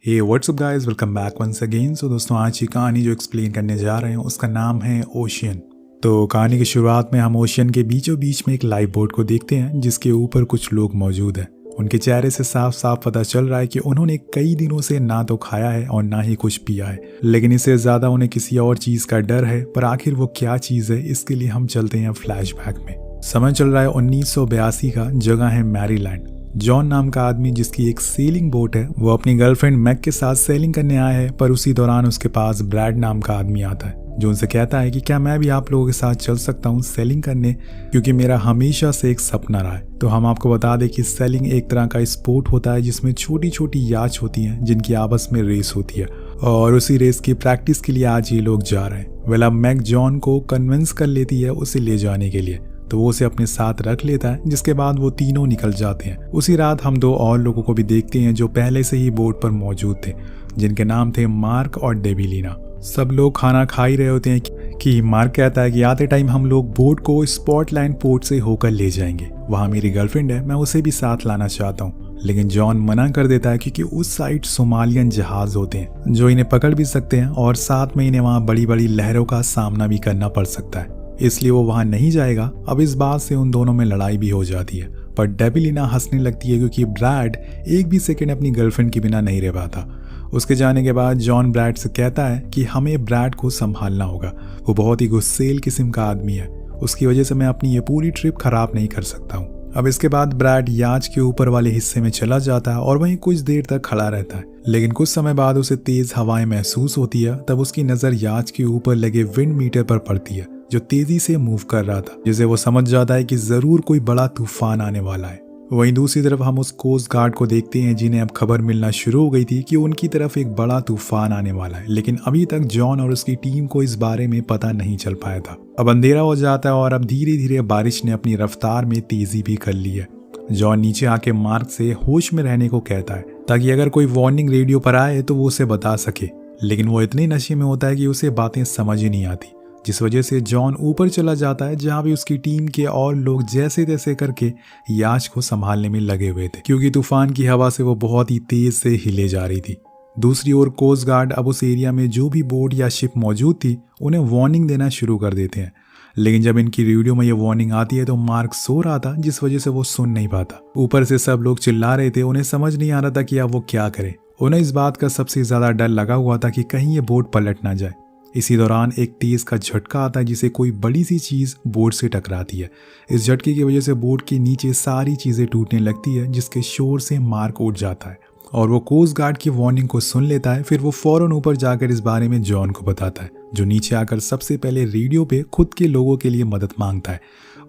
हे WhatsApp guys, welcome back once again. So दोस्तों, आज की कहानी जो एक्सप्लेन करने जा रहे हैं उसका नाम है ओशियन। तो कहानी की शुरुआत में हम ओशियन के बीचों बीच में एक लाइफ बोट को देखते हैं जिसके ऊपर कुछ लोग मौजूद हैं। उनके चेहरे से साफ साफ पता चल रहा है कि उन्होंने कई दिनों से ना तो खाया है और ना ही कुछ पिया है, लेकिन इससे ज्यादा उन्हें किसी और चीज का डर है। पर आखिर वो क्या चीज है, इसके लिए हम चलते हैं फ्लैशबैक में। समय चल रहा है 1982 का, जगह है मैरीलैंड। जॉन नाम का आदमी, जिसकी एक सेलिंग बोट है, वो अपनी गर्लफ्रेंड मैक के साथ सेलिंग करने आया है। पर उसी दौरान उसके पास ब्रैड नाम का आदमी आता है जो उनसे कहता है कि क्या मैं भी आप लोगों के साथ चल सकता हूँ सेलिंग करने, क्योंकि मेरा हमेशा से एक सपना रहा है। तो हम आपको बता दें कि सेलिंग एक तरह का स्पोर्ट होता है जिसमें छोटी छोटी याच होती हैं जिनकी आपस में रेस होती है, और उसी रेस की प्रैक्टिस के लिए आज ये लोग जा रहे हैं। वेल, अब मैक जॉन को कन्विंस कर लेती है उसे ले जाने के लिए, तो वो उसे अपने साथ रख लेता है, जिसके बाद वो तीनों निकल जाते हैं। उसी रात हम दो और लोगों को भी देखते हैं जो पहले से ही बोट पर मौजूद थे, जिनके नाम थे मार्क और डेबिलिना। सब लोग खाना खा ही रहे होते हैं कि मार्क कहता है कि आते टाइम हम लोग बोट को स्पॉटलैंड पोर्ट से होकर ले जाएंगे, वहाँ मेरी गर्लफ्रेंड है, मैं उसे भी साथ लाना चाहता हूँ। लेकिन जॉन मना कर देता है क्योंकि उस साइड सोमालियन जहाज होते हैं जो इन्हें पकड़ भी सकते हैं और साथ में इन्हें वहाँ बड़ी बड़ी लहरों का सामना भी करना पड़ सकता है, इसलिए वो वहां नहीं जाएगा। अब इस बात से उन दोनों में लड़ाई भी हो जाती है, पर डेबिलिना हंसने लगती है क्योंकि ब्रैड एक भी सेकंड अपनी गर्लफ्रेंड के बिना नहीं रह पाता। उसके जाने के बाद जॉन ब्रैड से कहता है कि हमें ब्रैड को संभालना होगा, वो बहुत ही गुस्सेल किस्म का आदमी है, उसकी वजह से मैं अपनी ये पूरी ट्रिप खराब नहीं कर सकता हूँ। अब इसके बाद ब्रैड याच के ऊपर वाले हिस्से में चला जाता है और वहीं कुछ देर तक खड़ा रहता है, लेकिन कुछ समय बाद उसे तेज हवाएं महसूस होती है। तब उसकी नजर याच के ऊपर लगे विंड मीटर पर पड़ती है जो तेजी से मूव कर रहा था, जिसे वो समझ जाता है कि जरूर कोई बड़ा तूफान आने वाला है। वहीं दूसरी तरफ हम उस कोस्ट गार्ड को देखते हैं जिन्हें अब खबर मिलना शुरू हो गई थी कि उनकी तरफ एक बड़ा तूफान आने वाला है, लेकिन अभी तक जॉन और उसकी टीम को इस बारे में पता नहीं चल पाया था। अब अंधेरा हो जाता है और अब धीरे धीरे बारिश ने अपनी रफ्तार में तेजी भी कर ली है। जॉन नीचे आके मार्क से होश में रहने को कहता है ताकि अगर कोई वार्निंग रेडियो पर आए तो वो उसे बता सके, लेकिन वो इतने नशे में होता है कि उसे बातें समझ ही नहीं आती, जिस वजह से जॉन ऊपर चला जाता है जहां भी उसकी टीम के और लोग जैसे तैसे करके याच को संभालने में लगे हुए थे, क्योंकि तूफान की हवा से वो बहुत ही तेज से हिले जा रही थी। दूसरी ओर कोस्ट गार्ड अब उस एरिया में जो भी बोट या शिप मौजूद थी उन्हें वार्निंग देना शुरू कर देते हैं, लेकिन जब इनकी रेडियो में ये वार्निंग आती है तो मार्क सो रहा था, जिस वजह से वो सुन नहीं पाता। ऊपर से सब लोग चिल्ला रहे थे, उन्हें समझ नहीं आ रहा था कि अब वो क्या करें। उन्हें इस बात का सबसे ज्यादा डर लगा हुआ था कि कहीं ये बोट पलट ना जाए। इसी दौरान एक तेज का झटका आता है जिसे कोई बड़ी सी चीज बोट से टकराती है। इस झटके की वजह से बोट के नीचे सारी चीजें टूटने लगती है, जिसके शोर से मार्क उठ जाता है और वो कोस्ट गार्ड की वार्निंग को सुन लेता है। फिर वो फौरन ऊपर जाकर इस बारे में जॉन को बताता है, जो नीचे आकर सबसे पहले रेडियो पे खुद के लोगों के लिए मदद मांगता है।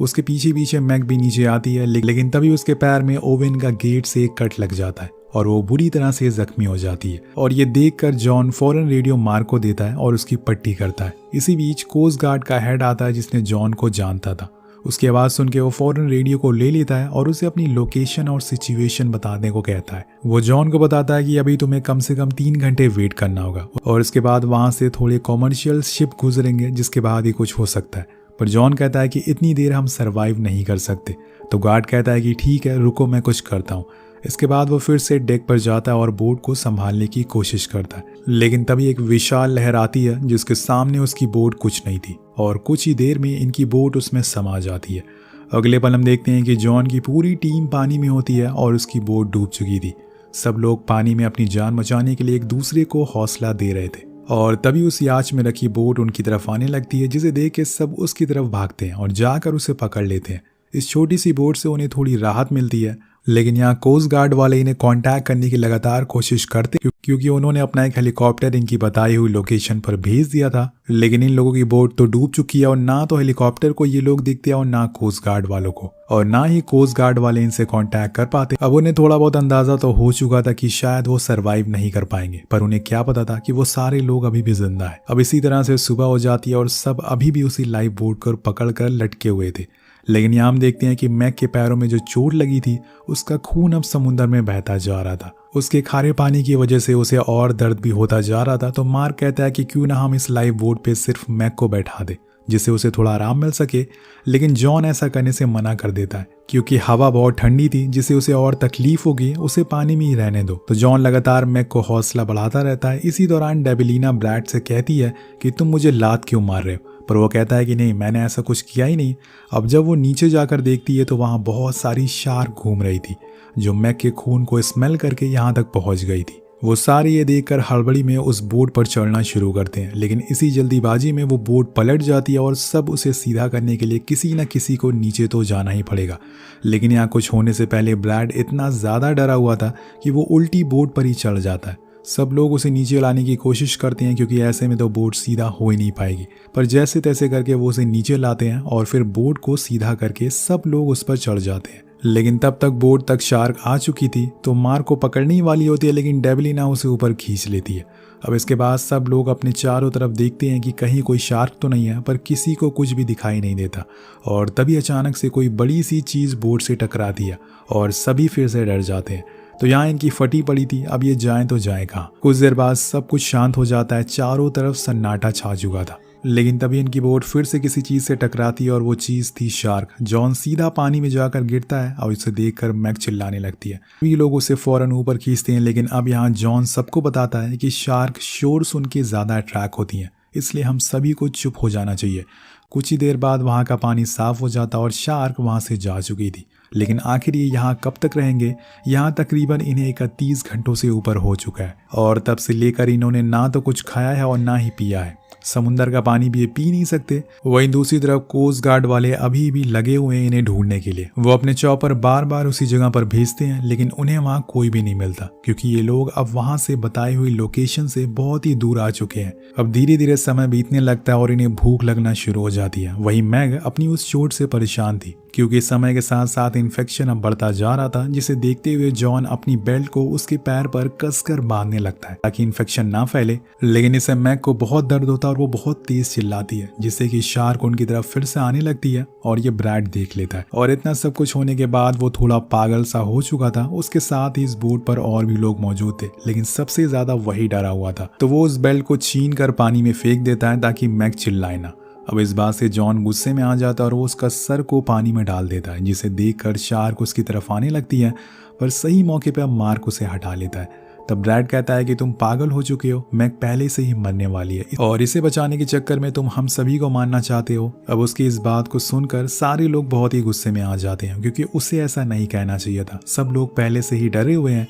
उसके पीछे पीछे मैक भी नीचे आती है, लेकिन तभी उसके पैर में ओवन का गेट से एक कट लग जाता है और वो बुरी तरह से जख्मी हो जाती है। और ये देखकर जॉन फौरन रेडियो मार्क को देता है और उसकी पट्टी करता है। इसी बीच कोस्ट गार्ड का हेड आता है जिसने जॉन को जानता था। उसकी आवाज सुन के वो फौरन रेडियो को ले लेता है और उसे अपनी लोकेशन और सिचुएशन बताने को कहता है। वो जॉन को बताता है कि अभी तुम्हें कम से कम 3 घंटे वेट करना होगा और इसके बाद वहां से थोड़े कॉमर्शियल शिप गुजरेंगे, जिसके बाद ही कुछ हो सकता है। पर जॉन कहता है कि इतनी देर हम सरवाइव नहीं कर सकते। तो गार्ड कहता है कि ठीक है, रुको, मैं कुछ करता हूँ। इसके बाद वो फिर से डेक पर जाता है और बोट को संभालने की कोशिश करता है, लेकिन तभी एक विशाल लहर आती है जिसके सामने उसकी बोट कुछ नहीं थी और कुछ ही देर में इनकी बोट उसमें समा जाती है। अगले पल हम देखते हैं कि जॉन की पूरी टीम पानी में होती है और उसकी बोट डूब चुकी थी। सब लोग पानी में अपनी जान बचाने के लिए एक दूसरे को हौसला दे रहे थे और तभी उस याच में रखी बोट उनकी तरफ आने लगती है, जिसे देख के सब उसकी तरफ भागते हैं और जाकर उसे पकड़ लेते हैं। इस छोटी सी बोट से उन्हें थोड़ी राहत मिलती है, लेकिन यहाँ कोस्ट गार्ड वाले इन्हें कांटेक्ट करने की लगातार कोशिश करते, क्योंकि उन्होंने अपना एक हेलीकॉप्टर इनकी बताई हुई लोकेशन पर भेज दिया था। लेकिन इन लोगों की बोट तो डूब चुकी है और ना तो हेलीकॉप्टर को ये लोग दिखते हैं और ना कोस्ट गार्ड वालों को, और ना ही कोस्ट गार्ड वाले इनसे कांटेक्ट कर पाते। अब उन्हें थोड़ा बहुत अंदाजा तो हो चुका था कि शायद वो सरवाइव नहीं कर पाएंगे, पर उन्हें क्या पता था कि वो सारे लोग अभी भी जिंदा है। अब इसी तरह से सुबह हो जाती है और सब अभी भी उसी लाइफ बोट को पकड़ कर लटके हुए थे। लेकिन यहाँ हम देखते हैं कि मैक के पैरों में जो चोट लगी थी उसका खून अब समुद्र में बहता जा रहा था। उसके खारे पानी की वजह से उसे और दर्द भी होता जा रहा था। तो मार्क कहता है कि क्यों ना हम इस लाइफ बोट पे सिर्फ मैक को बैठा दे जिससे उसे थोड़ा आराम मिल सके, लेकिन जॉन ऐसा करने से मना कर देता है क्योंकि हवा बहुत ठंडी थी जिससे उसे और तकलीफ होगी, उसे पानी में ही रहने दो। तो जॉन लगातार मैक को हौसला बढ़ाता रहता है। इसी दौरान डेबिलिना ब्रैड से कहती है कि तुम मुझे लात क्यों मार रहे हो, पर वो कहता है कि नहीं, मैंने ऐसा कुछ किया ही नहीं। अब जब वो नीचे जाकर देखती है तो वहाँ बहुत सारी शार्क घूम रही थी जो मैक के खून को स्मेल करके यहाँ तक पहुँच गई थी। वो सारे ये देखकर हड़बड़ी में उस बोट पर चढ़ना शुरू करते हैं, लेकिन इसी जल्दीबाजी में वो बोट पलट जाती है और सब उसे सीधा करने के लिए किसी न किसी को नीचे तो जाना ही पड़ेगा। लेकिन यहाँ कुछ होने से पहले ब्रैड इतना ज़्यादा डरा हुआ था कि वो उल्टी बोट पर ही चढ़ जाता है। सब लोग उसे नीचे लाने की कोशिश करते हैं क्योंकि ऐसे में तो बोट सीधा हो ही नहीं पाएगी, पर जैसे तैसे करके वो उसे नीचे लाते हैं और फिर बोट को सीधा करके सब लोग उस पर चढ़ जाते हैं। लेकिन तब तक बोट तक शार्क आ चुकी थी तो मार्क को पकड़ने ही वाली होती है, लेकिन डेबिलिना उसे ऊपर खींच लेती है। अब इसके बाद सब लोग अपने चारों तरफ देखते हैं कि कहीं कोई शार्क तो नहीं है, पर किसी को कुछ भी दिखाई नहीं देता। और तभी अचानक से कोई बड़ी सी चीज़ बोट से टकराती है और सभी फिर से डर जाते हैं। तो यहाँ इनकी फटी पड़ी थी, अब ये जाएं तो जाएं कहाँ। कुछ देर बाद सब कुछ शांत हो जाता है, चारों तरफ सन्नाटा छा चुका था। लेकिन तभी इनकी बोट फिर से किसी चीज़ से टकराती है और वो चीज़ थी शार्क। जॉन सीधा पानी में जाकर गिरता है और इसे देखकर मैक चिल्लाने लगती है। ये लोग उसे फौरन ऊपर खींचते हैं, लेकिन अब यहाँ जॉन सबको बताता है कि शार्क शोर सुन के ज़्यादा अट्रैक्ट होती हैं, इसलिए हम सभी को चुप हो जाना चाहिए। कुछ ही देर बाद वहाँ का पानी साफ हो जाता और शार्क वहाँ से जा चुकी थी। लेकिन आखिर ये यहाँ कब तक रहेंगे? यहाँ तकरीबन इन्हें 31 घंटों से ऊपर हो चुका है और तब से लेकर इन्होंने ना तो कुछ खाया है और ना ही पिया है। समुंदर का पानी भी ये पी नहीं सकते। वहीं दूसरी तरफ कोस्ट गार्ड वाले अभी भी लगे हुए हैं इन्हें ढूंढने के लिए। वो अपने चॉपर बार बार उसी जगह पर भेजते हैं, लेकिन उन्हें वहाँ कोई भी नहीं मिलता क्योंकि ये लोग अब वहाँ से बताई हुई लोकेशन से बहुत ही दूर आ चुके हैं। अब धीरे धीरे समय बीतने लगता है और इन्हें भूख लगना शुरू हो जाती है। वहीं मैग अपनी उस चोट से परेशान थी क्योंकि समय के साथ साथ इन्फेक्शन अब बढ़ता जा रहा था, जिसे देखते हुए जॉन अपनी बेल्ट को उसके पैर पर कसकर बांधने लगता है ताकि इन्फेक्शन ना फैले। लेकिन इसे मैग को बहुत दर्द होता है और वो बहुत तेज चिल्लाती है, जिससे कि शार्क उनकी तरफ फिर से आने लगती है और ये ब्रैड देख लेता है। और इतना सब कुछ होने के बाद वो थोड़ा पागल सा हो चुका था। उसके साथ ही इस बोट पर और भी लोग मौजूद थे, लेकिन सबसे ज्यादा वही डरा हुआ था। तो वो उस बेल्ट को छीन कर पानी में फेंक देता है ताकि मैग चिल्लाए ना। अब इस बात से जॉन गुस्से में आ जाता है और वो उसका सर को पानी में डाल देता है, जिसे देखकर शार्क उसकी तरफ आने लगती है, पर सही मौके पर मार्क उसे हटा लेता है। तब ब्रैड कहता है कि तुम पागल हो चुके हो, मैग पहले से ही मरने वाली है और इसे बचाने के चक्कर में तुम हम सभी को मारना चाहते हो। अब उसकी इस बात को सुनकर सारे लोग बहुत ही गुस्से में आ जाते हैं क्योंकि उसे ऐसा नहीं कहना चाहिए था। सब लोग पहले से ही डरे हुए हैं।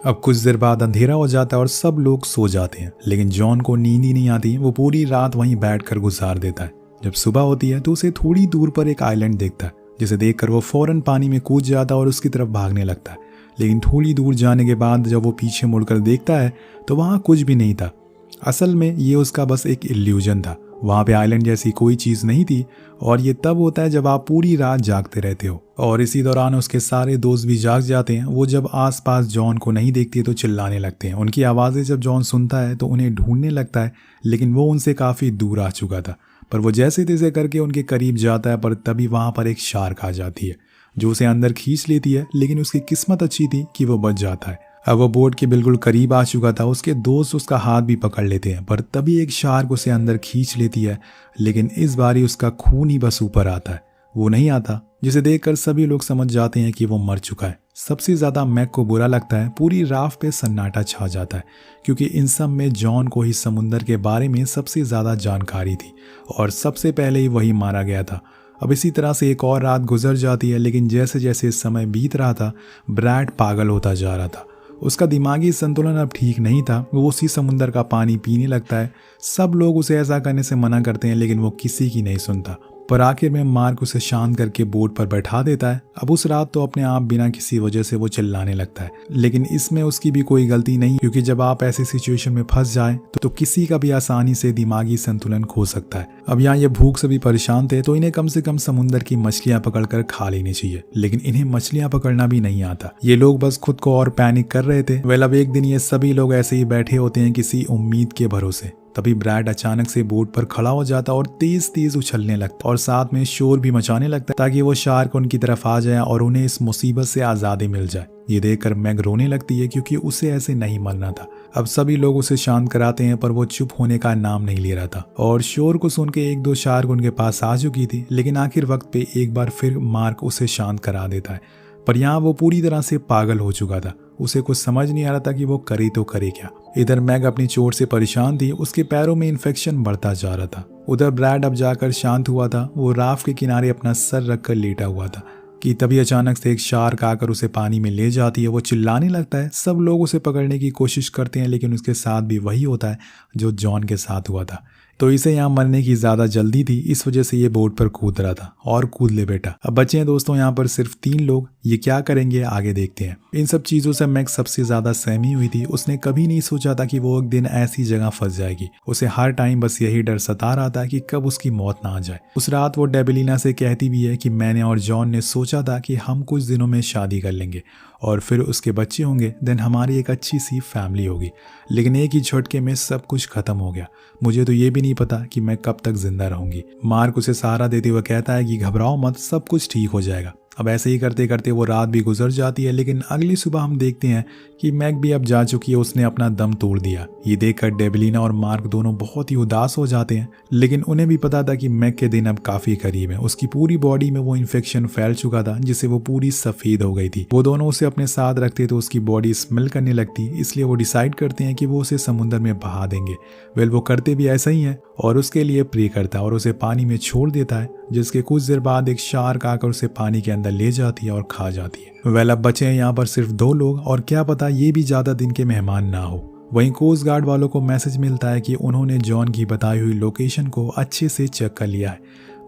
अब कुछ देर बाद अंधेरा हो जाता है और सब लोग सो जाते हैं, लेकिन जॉन को नींद ही नहीं आती। वो पूरी रात वहीं बैठकर गुजार देता है। जब सुबह होती है तो उसे थोड़ी दूर पर एक आइलैंड देखता है, जिसे देखकर वो फौरन पानी में कूद जाता है और उसकी तरफ भागने लगता है। लेकिन थोड़ी दूर जाने के बाद जब वो पीछे मुड़कर देखता है तो वहाँ कुछ भी नहीं था। असल में ये उसका बस एक इल्यूजन था। वहाँ पे आइलैंड जैसी कोई चीज़ नहीं थी और ये तब होता है जब आप पूरी रात जागते रहते हो। और इसी दौरान उसके सारे दोस्त भी जाग जाते हैं। वो जब आसपास जॉन को नहीं देखते तो चिल्लाने लगते हैं। उनकी आवाज़ें जब जॉन सुनता है तो उन्हें ढूंढने लगता है, लेकिन वो उनसे काफ़ी दूर आ चुका था। पर वो जैसे तैसे करके उनके करीब जाता है, पर तभी वहाँ पर एक शार्क आ जाती है जो उसे अंदर खींच लेती है। लेकिन उसकी किस्मत अच्छी थी कि वो बच जाता है। अब वो बोट के बिल्कुल करीब आ चुका था। उसके दोस्त उसका हाथ भी पकड़ लेते हैं, पर तभी एक शार्क उसे अंदर खींच लेती है। लेकिन इस बारी उसका खून ही बस ऊपर आता है, वो नहीं आता, जिसे देखकर सभी लोग समझ जाते हैं कि वो मर चुका है। सबसे ज़्यादा मैग को बुरा लगता है। पूरी राफ्ट पे सन्नाटा छा जाता है क्योंकि इन सब में जॉन को ही समुंदर के बारे में सबसे ज़्यादा जानकारी थी और सबसे पहले ही वही मारा गया था। अब इसी तरह से एक और रात गुजर जाती है, लेकिन जैसे जैसे समय बीत रहा था ब्रैड पागल होता जा रहा था। उसका दिमागी संतुलन अब ठीक नहीं था। वो उसी समुंदर का पानी पीने लगता है। सब लोग उसे ऐसा करने से मना करते हैं, लेकिन वो किसी की नहीं सुनता। पर आखिर में मार्क उसे शांत करके बोट पर बैठा देता है। अब उस रात तो अपने आप बिना किसी वजह से वो चिल्लाने लगता है, लेकिन इसमें उसकी भी कोई गलती नहीं, क्योंकि जब आप ऐसी सिचुएशन में फंस जाए तो किसी का भी आसानी से दिमागी संतुलन खो सकता है। अब यहाँ ये भूख से भी परेशान थे, तो इन्हें कम से कम समुद्र की मछलियां पकड़कर खा लेनी चाहिए, लेकिन इन्हें मछलियां पकड़ना भी नहीं आता। ये लोग बस खुद को और पैनिक कर रहे थे। वेल अब एक दिन ये सभी लोग ऐसे ही बैठे होते हैं किसी उम्मीद के भरोसे। तभी ब्रैड अचानक से बोट पर खड़ा हो जाता और तेज तेज उछलने लगता और साथ में शोर भी मचाने लगता ताकि वो शार्क उनकी तरफ आ जाए और उन्हें इस मुसीबत से आज़ादी मिल जाए। ये देखकर मैग रोने लगती है क्योंकि उसे ऐसे नहीं मरना था। अब सभी लोग उसे शांत कराते हैं पर वो चुप होने का नाम नहीं ले रहा था और शोर को सुन के एक दो शार्क उनके पास आ चुकी थी, लेकिन आखिर वक्त पे एक बार फिर मार्क उसे शांत करा देता है। पर यहाँ वो पूरी तरह से पागल हो चुका था। उसे कुछ समझ नहीं आ रहा था कि वो करे तो करे क्या। इधर मैग अपनी चोट से परेशान थी, उसके पैरों में इन्फेक्शन बढ़ता जा रहा था। उधर ब्रैड अब जाकर शांत हुआ था। वो राफ्ट के किनारे अपना सर रखकर लेटा हुआ था कि तभी अचानक से एक शार्क आकर उसे पानी में ले जाती है। वो चिल्लाने लगता है। सब लोग उसे पकड़ने की कोशिश करते हैं, लेकिन उसके साथ भी वही होता है जो जॉन के साथ हुआ था। तो इसे यहाँ मरने की ज़्यादा जल्दी थी, इस वजह से ये बोट पर कूद रहा था। और कूद ले बेटा। अब बचे हैं दोस्तों यहाँ पर सिर्फ 3 लोग। ये क्या करेंगे आगे देखते हैं। इन सब चीज़ों से मैग सबसे ज़्यादा सहमी हुई थी। उसने कभी नहीं सोचा था कि वो एक दिन ऐसी जगह फंस जाएगी। उसे हर टाइम बस यही डर सता रहा था कि कब उसकी मौत ना आ जाए। उस रात वो डेबिलिना से कहती भी है कि मैंने और जॉन ने सोचा था कि हम कुछ दिनों में शादी कर लेंगे और फिर उसके बच्चे होंगे, देन हमारी एक अच्छी सी फैमिली होगी। लेकिन एक ही झटके में सब कुछ खत्म हो गया। मुझे तो ये भी नहीं पता कि मैं कब तक जिंदा रहूंगी। मार्क उसे सहारा देते हुए कहता है कि घबराओ मत, सब कुछ ठीक हो जाएगा। अब ऐसे ही करते करते वो रात भी गुजर जाती है, लेकिन अगली सुबह हम देखते हैं कि मैग भी अब जा चुकी है। उसने अपना दम तोड़ दिया। ये देखकर डेबिलिना और मार्क दोनों बहुत ही उदास हो जाते हैं, लेकिन उन्हें भी पता था कि मैग के दिन अब काफी करीब है। उसकी पूरी बॉडी में वो इन्फेक्शन फैल चुका था जिससे वो पूरी सफेद हो गई थी। वो दोनों उसे अपने साथ रखते तो उसकी बॉडी स्मेल करने लगती, इसलिए वो डिसाइड करते हैं कि वो उसे समुद्र में बहा देंगे। वेल वो करते भी ऐसा ही है और उसके लिए प्रे करता है और उसे पानी में छोड़ देता है, जिसके कुछ देर बाद एक शार्क आकर उसे पानी के अंदर ले जाती है और खा जाती है। वेल अब बचे हैं यहाँ पर सिर्फ 2 लोग और क्या पता ये भी ज्यादा दिन के मेहमान ना हो। वहीं कोस्ट गार्ड वालों को मैसेज मिलता है कि उन्होंने जॉन की बताई हुई लोकेशन को अच्छे से चेक कर लिया है,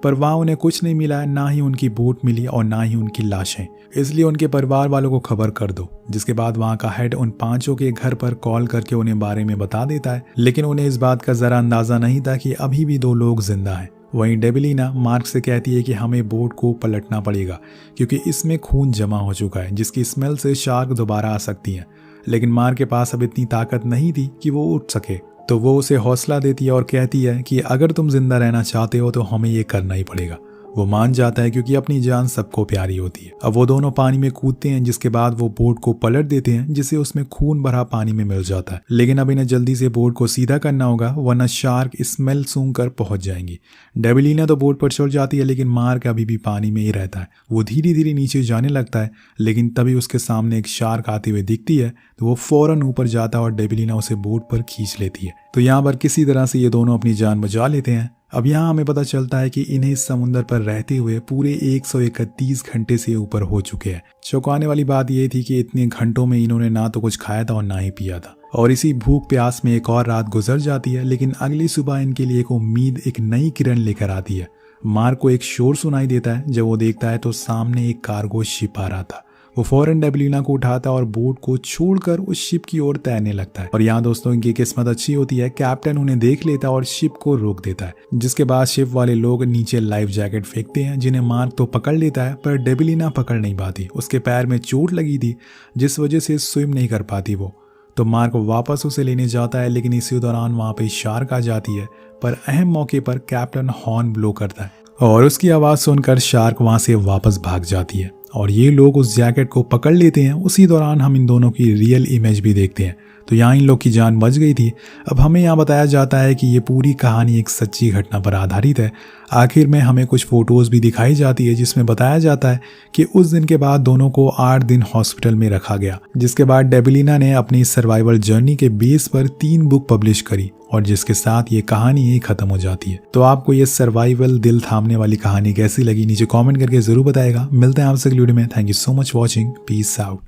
पर वहाँ उन्हें कुछ नहीं मिला, ना ही उनकी बोट मिली और ना ही उनकी लाशें। इसलिए उनके परिवार वालों को खबर कर दो। जिसके बाद वहाँ का हेड उन 5 के घर पर कॉल करके उन्हें बारे में बता देता है, लेकिन उन्हें इस बात का जरा अंदाजा नहीं था कि अभी भी 2 लोग जिंदा हैं। वहीं डेबिलिना मार्क से कहती है कि हमें बोट को पलटना पड़ेगा क्योंकि इसमें खून जमा हो चुका है, जिसकी स्मेल से शार्क दोबारा आ सकती हैं। लेकिन मार्क के पास अब इतनी ताकत नहीं थी कि वो उठ सके, तो वो उसे हौसला देती है और कहती है कि अगर तुम जिंदा रहना चाहते हो तो हमें ये करना ही पड़ेगा। वो मान जाता है क्योंकि अपनी जान सबको प्यारी होती है। अब वो दोनों पानी में कूदते हैं, जिसके बाद वो बोट को पलट देते हैं, जिससे उसमें खून भरा पानी में मिल जाता है। लेकिन अब इन्हें जल्दी से बोट को सीधा करना होगा, वरना शार्क स्मेल सूंघ कर पहुंच जाएंगी। डेबिलिना तो बोट पर चढ़ जाती है, लेकिन मार्क अभी भी पानी में ही रहता है। वो धीरे धीरे नीचे जाने लगता है, लेकिन तभी उसके सामने एक शार्क आते हुए दिखती है, तो वो फौरन ऊपर जाता है और डेबिलिना उसे बोट पर खींच लेती है। तो यहाँ पर किसी तरह से ये दोनों अपनी जान बचा लेते हैं। अब यहाँ हमें पता चलता है कि इन्हें इस समुद्र पर रहते हुए पूरे 131 घंटे से ऊपर हो चुके हैं। चौंकाने वाली बात यह थी कि इतने घंटों में इन्होंने ना तो कुछ खाया था और ना ही पिया था, और इसी भूख प्यास में एक और रात गुजर जाती है। लेकिन अगली सुबह इनके लिए एक उम्मीद, एक नई किरण लेकर आती है। मार्क को एक शोर सुनाई देता है। जब वो देखता है तो सामने एक कार्गो शिप आ रहा था। वो फौरन डेबिलिना को उठाता और बोट को छोड़कर उस शिप की ओर तैरने लगता है। और यहाँ दोस्तों इनकी किस्मत अच्छी होती है, कैप्टन उन्हें देख लेता है और शिप को रोक देता है। जिसके बाद शिप वाले लोग नीचे लाइफ जैकेट फेंकते हैं, जिन्हें मार्क तो पकड़ लेता है, पर डेबिलिना पकड़ नहीं पाती। उसके पैर में चोट लगी थी, जिस वजह से स्विम नहीं कर पाती वो। तो मार्क वापस उसे लेने जाता है, लेकिन इसी दौरान वहाँ पे शार्क आ जाती है। पर अहम मौके पर कैप्टन हॉर्न ब्लो करता है और उसकी आवाज़ सुनकर शार्क वहाँ से वापस भाग जाती है और ये लोग उस जैकेट को पकड़ लेते हैं। उसी दौरान हम इन दोनों की रियल इमेज भी देखते हैं। तो यहाँ इन लोग की जान बच गई थी। अब हमें यहाँ बताया जाता है कि ये पूरी कहानी एक सच्ची घटना पर आधारित है। आखिर में हमें कुछ फोटोज भी दिखाई जाती है, जिसमें बताया जाता है कि उस दिन के बाद दोनों को 8 दिन हॉस्पिटल में रखा गया। जिसके बाद डेबिलिना ने अपनी सर्वाइवल जर्नी के बेस पर 3 बुक पब्लिश करी और जिसके साथ ये कहानी ही खत्म हो जाती है। तो आपको ये सर्वाइवल दिल थामने वाली कहानी कैसी लगी, नीचे कमेंट करके जरूर बताएगा। मिलते हैं आपसे अगली वीडियो में। Thank you so much watching. Peace out.